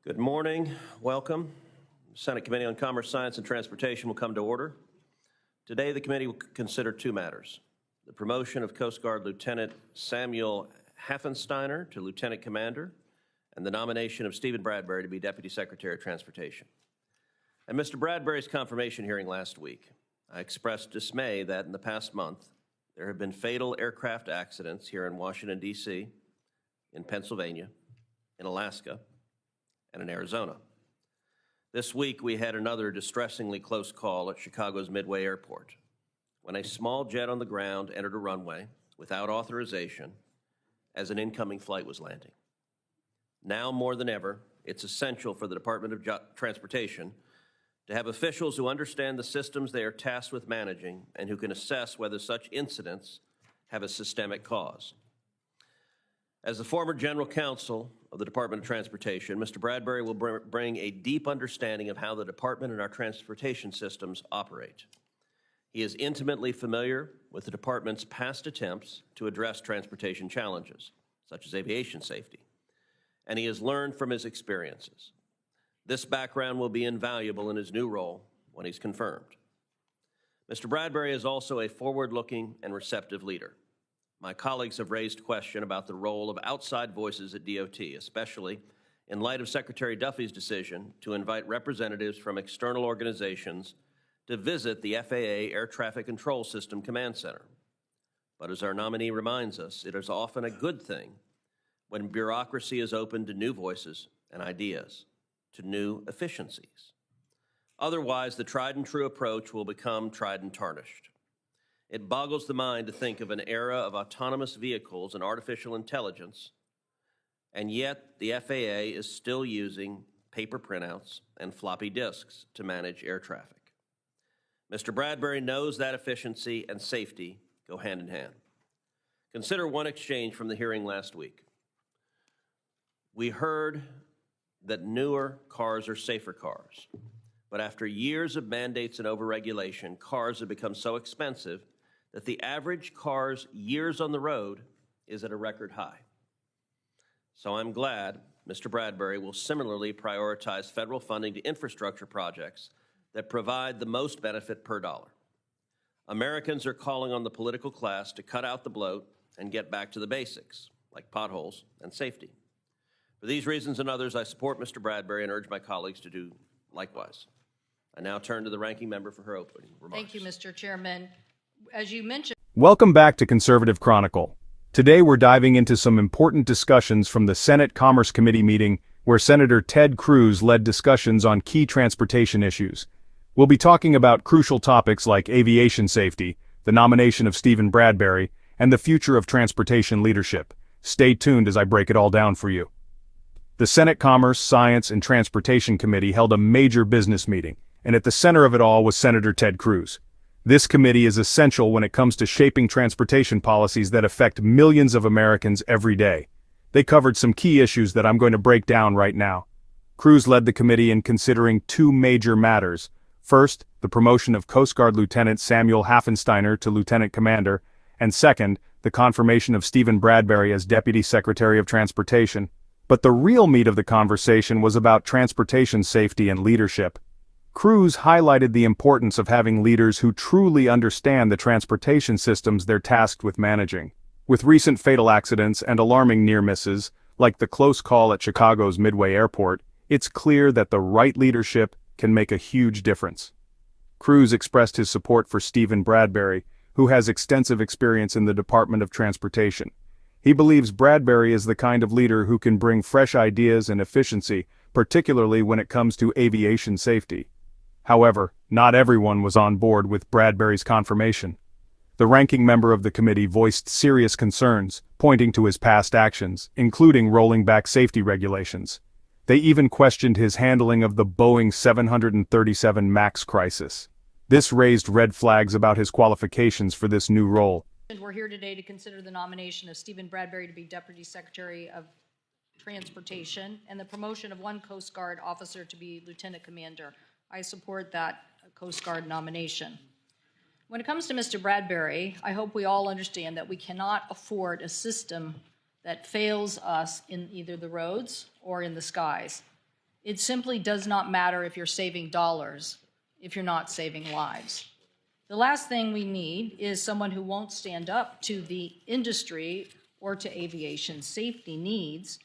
Good morning. Welcome. Senate Committee on Commerce, Science, and Transportation will come to order. Today, the committee will consider two matters: the promotion of Coast Guard Lieutenant Samuel Hafensteiner to Lieutenant Commander, and the nomination of Stephen Bradbury to be Deputy Secretary of Transportation. At Mr. Bradbury's confirmation hearing last week, I expressed dismay that in the past month, there have been fatal aircraft accidents here in Washington, D.C., in Pennsylvania, in Alaska, and in Arizona. This week, we had another distressingly close call at Chicago's Midway Airport when a small jet on the ground entered a runway without authorization as an incoming flight was landing. Now more than ever, it's essential for the Department of Transportation to have officials who understand the systems they are tasked with managing and who can assess whether such incidents have a systemic cause. As the former General Counsel of the Department of Transportation, Mr. Bradbury will bring a deep understanding of how the department and our transportation systems operate. He is intimately familiar with the department's past attempts to address transportation challenges, such as aviation safety, and he has learned from his experiences. This background will be invaluable in his new role when he's confirmed. Mr. Bradbury is also a forward-looking and receptive leader. My colleagues have raised question about the role of outside voices at DOT, especially in light of Secretary Duffy's decision to invite representatives from external organizations to visit the FAA Air Traffic Control System Command Center. But as our nominee reminds us, it is often a good thing when bureaucracy is open to new voices and ideas, to new efficiencies. Otherwise, the tried and true approach will become tried and tarnished. It boggles the mind to think of an era of autonomous vehicles and artificial intelligence, and yet the FAA is still using paper printouts and floppy disks to manage air traffic. Mr. Bradbury knows that efficiency and safety go hand in hand. Consider one exchange from the hearing last week. We heard that newer cars are safer cars, but after years of mandates and overregulation, cars have become so expensive that the average car's years on the road is at a record high. So I'm glad Mr. Bradbury will similarly prioritize federal funding to infrastructure projects that provide the most benefit per dollar. Americans are calling on the political class to cut out the bloat and get back to the basics, like potholes and safety. For these reasons and others, I support Mr. Bradbury and urge my colleagues to do likewise. I now turn to the ranking member for her opening remarks. Thank you, Mr. Chairman. As you mentioned, welcome back to Conservative Chronicle. Today we're diving into some important discussions from the Senate Commerce Committee meeting where Senator Ted Cruz led discussions on key transportation issues. We'll be talking about crucial topics like aviation safety, the nomination of Stephen Bradbury, and the future of transportation leadership. Stay tuned as I break it all down for you. The Senate Commerce, Science, and Transportation Committee held a major business meeting, and at the center of it all was Senator Ted Cruz. This committee is essential when it comes to shaping transportation policies that affect millions of Americans every day. They covered some key issues that I'm going to break down right now. Cruz led the committee in considering two major matters. First, the promotion of Coast Guard Lieutenant Samuel Hafensteiner to Lieutenant Commander, and second, the confirmation of Stephen Bradbury as Deputy Secretary of Transportation. But the real meat of the conversation was about transportation safety and leadership. Cruz highlighted the importance of having leaders who truly understand the transportation systems they're tasked with managing. With recent fatal accidents and alarming near misses, like the close call at Chicago's Midway Airport, it's clear that the right leadership can make a huge difference. Cruz expressed his support for Stephen Bradbury, who has extensive experience in the Department of Transportation. He believes Bradbury is the kind of leader who can bring fresh ideas and efficiency, particularly when it comes to aviation safety. However, not everyone was on board with Bradbury's confirmation. The ranking member of the committee voiced serious concerns, pointing to his past actions, including rolling back safety regulations. They even questioned his handling of the Boeing 737 MAX crisis. This raised red flags about his qualifications for this new role. we're here today to consider the nomination of Stephen Bradbury to be Deputy Secretary of Transportation and the promotion of one Coast Guard officer to be Lieutenant Commander. I support that Coast Guard nomination. When it comes to Mr. Bradbury, I hope we all understand that we cannot afford a system that fails us in either the roads or in the skies. It simply does not matter if you're saving dollars if you're not saving lives. The last thing we need is someone who won't stand up to the industry or to aviation safety needs.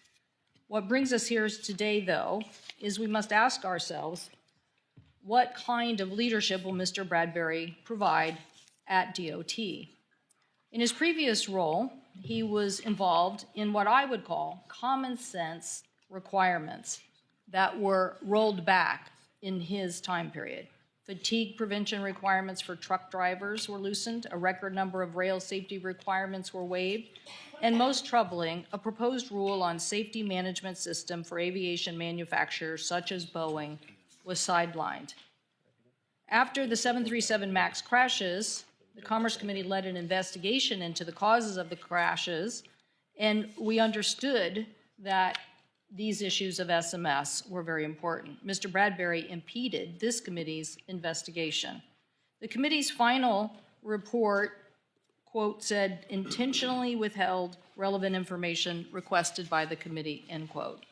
What brings us here today, though, is we must ask ourselves, what kind of leadership will Mr. Bradbury provide at DOT? In his previous role, he was involved in what I would call common sense requirements that were rolled back in his time period. Fatigue prevention requirements for truck drivers were loosened, a record number of rail safety requirements were waived, and most troubling, a proposed rule on safety management system for aviation manufacturers such as Boeing was sidelined. After the 737 MAX crashes, the Commerce Committee led an investigation into the causes of the crashes, and we understood that these issues of SMS were very important. Mr. Bradbury impeded this committee's investigation. The committee's final report, quote, said, intentionally withheld relevant information requested by the committee, end quote.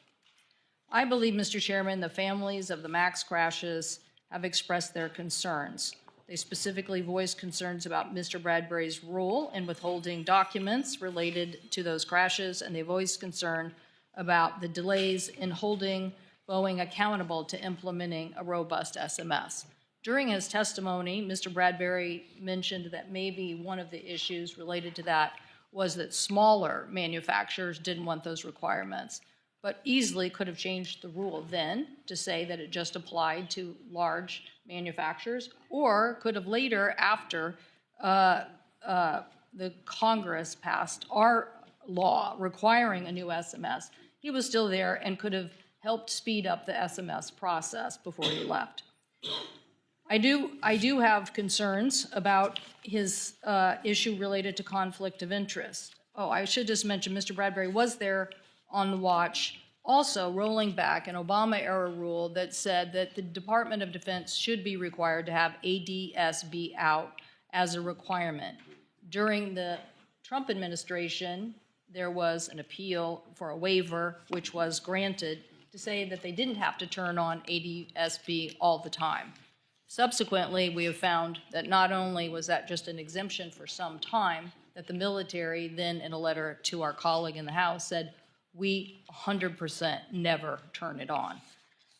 I believe, Mr. Chairman, the families of the MAX crashes have expressed their concerns. They specifically voiced concerns about Mr. Bradbury's role in withholding documents related to those crashes, and they voiced concern about the delays in holding Boeing accountable to implementing a robust SMS. During his testimony, Mr. Bradbury mentioned that maybe one of the issues related to that was that smaller manufacturers didn't want those requirements, but easily could have changed the rule then to say that it just applied to large manufacturers, or could have later, after the Congress passed our law requiring a new SMS, he was still there and could have helped speed up the SMS process before he left. I do have concerns about his issue related to conflict of interest. Oh, I should just mention Mr. Bradbury was there on the watch, also rolling back an Obama-era rule that said that the Department of Defense should be required to have ADS-B out as a requirement. During the Trump administration, there was an appeal for a waiver, which was granted, to say that they didn't have to turn on ADS-B all the time. Subsequently, we have found that not only was that just an exemption for some time, that the military then, in a letter to our colleague in the House, said, we 100% never turn it on.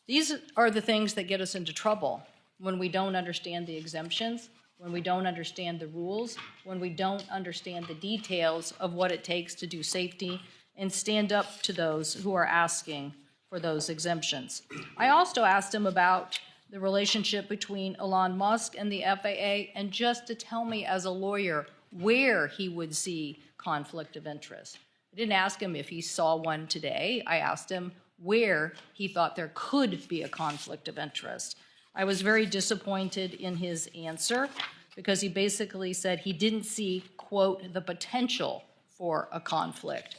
These are the things that get us into trouble when we don't understand the exemptions, when we don't understand the rules, when we don't understand the details of what it takes to do safety and stand up to those who are asking for those exemptions. I also asked him about the relationship between Elon Musk and the FAA, and just to tell me as a lawyer where he would see conflict of interest. I didn't ask him if he saw one today. I asked him where he thought there could be a conflict of interest. I was very disappointed in his answer because he basically said he didn't see, quote, the potential for a conflict.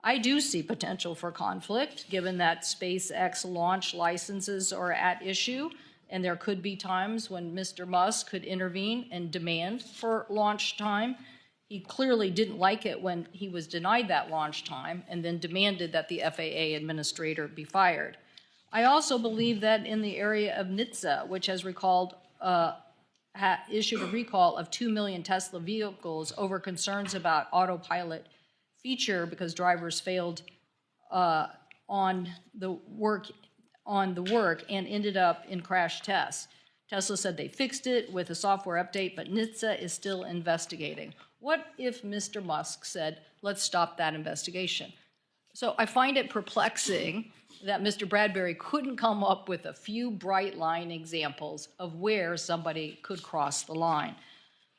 I do see potential for conflict, given that SpaceX launch licenses are at issue, and there could be times when Mr. Musk could intervene and demand for launch time. He clearly didn't like it when he was denied that launch time and then demanded that the FAA administrator be fired. I also believe that in the area of NHTSA, which has issued a recall of 2 million Tesla vehicles over concerns about autopilot feature because drivers failed on the work and ended up in crash tests. Tesla said they fixed it with a software update, but NHTSA is still investigating. What if Mr. Musk said, let's stop that investigation? So I find it perplexing that Mr. Bradbury couldn't come up with a few bright line examples of where somebody could cross the line.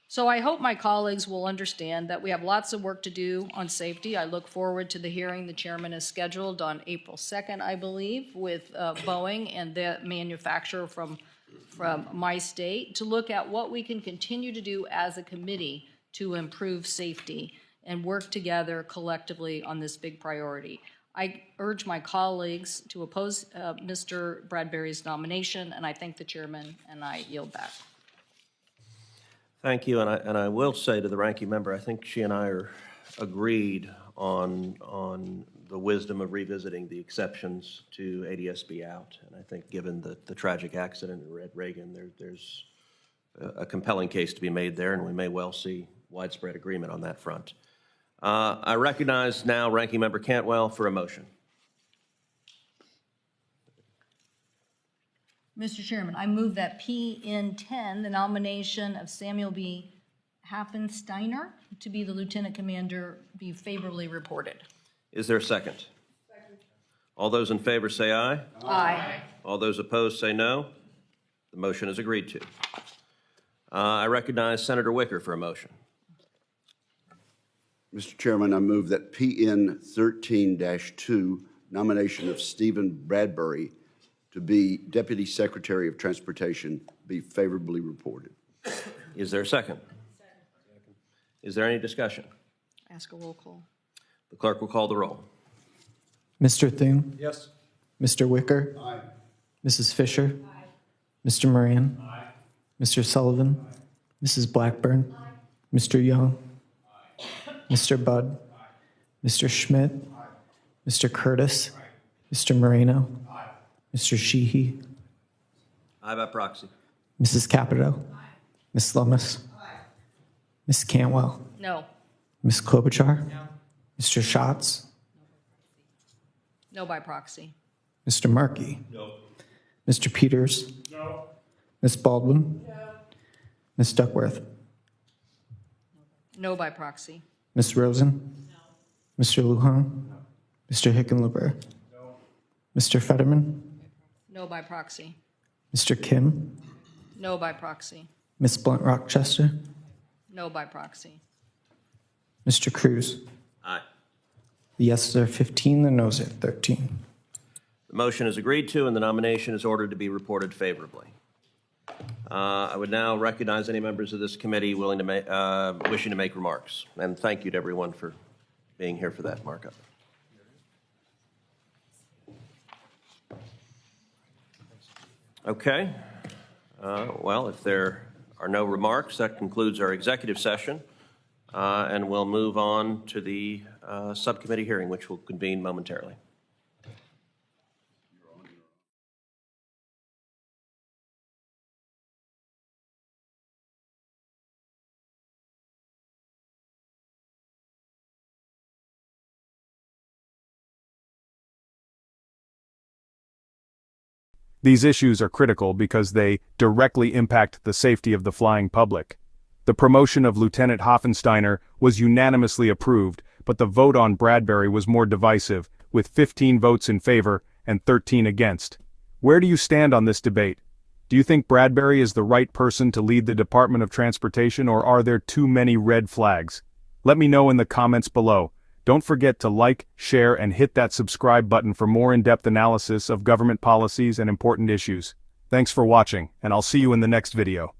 So I hope my colleagues will understand that we have lots of work to do on safety. I look forward to the hearing the chairman has scheduled on April 2nd, I believe, with Boeing and the manufacturer from my state to look at what we can continue to do as a committee to improve safety and work together collectively on this big priority. I urge my colleagues to oppose Mr. Bradbury's nomination, and I thank the chairman, and I yield back. Thank you, and I will say to the ranking member, I think she and I are agreed on the wisdom of revisiting the exceptions to ADSB out. And I think given the tragic accident at Reagan, there's a compelling case to be made there, and we may well see widespread agreement on that front. I recognize now Ranking Member Cantwell for a motion. Mr. Chairman, I move that PN10, the nomination of Samuel B. Hafensteiner to be the Lieutenant Commander, be favorably reported. Is there a second? Second. All those in favor say aye. Aye. All those opposed say no. The motion is agreed to. I recognize Senator Wicker for a motion. Mr. Chairman, I move that PN 13-2, nomination of Stephen Bradbury to be Deputy Secretary of Transportation, be favorably reported. Is there a second? Second. Is there any discussion? Ask a roll call. The clerk will call the roll. Mr. Thune? Yes. Mr. Wicker? Aye. Mrs. Fisher? Aye. Mr. Moran? Aye. Mr. Sullivan? Aye. Mrs. Blackburn? Aye. Mr. Young? Aye. Mr. Budd? Aye. Mr. Schmidt? Aye. Mr. Curtis? Aye. Mr. Moreno? Aye. Mr. Sheehy? Aye by proxy. Mrs. Capito? Aye. Ms. Lummis? Aye. Ms. Cantwell? No. Ms. Klobuchar? No. Mr. Schatz? No by proxy. Mr. Markey? No. Mr. Peters? No. Ms. Baldwin? No. Ms. Duckworth? No by proxy. Ms. Rosen? No. Mr. Lujan? No. Mr. Hickenlooper? No. Mr. Fetterman? No by proxy. Mr. Kim? No by proxy. Ms. Blunt Rochester? No by proxy. Mr. Cruz? Aye. The yeses are 15, the noes are 13. The motion is agreed to, and the nomination is ordered to be reported favorably. I would now recognize any members of this committee willing to wishing to make remarks. And thank you to everyone for being here for that markup. Okay. Well, if there are no remarks, that concludes our executive session. And we'll move on to the subcommittee hearing, which will convene momentarily. These issues are critical because they directly impact the safety of the flying public. The promotion of Lieutenant Hafensteiner was unanimously approved, but the vote on Bradbury was more divisive, with 15 votes in favor and 13 against. Where do you stand on this debate? Do you think Bradbury is the right person to lead the Department of Transportation, or are there too many red flags? Let me know in the comments below. Don't forget to like, share, and hit that subscribe button for more in-depth analysis of government policies and important issues. Thanks for watching, and I'll see you in the next video.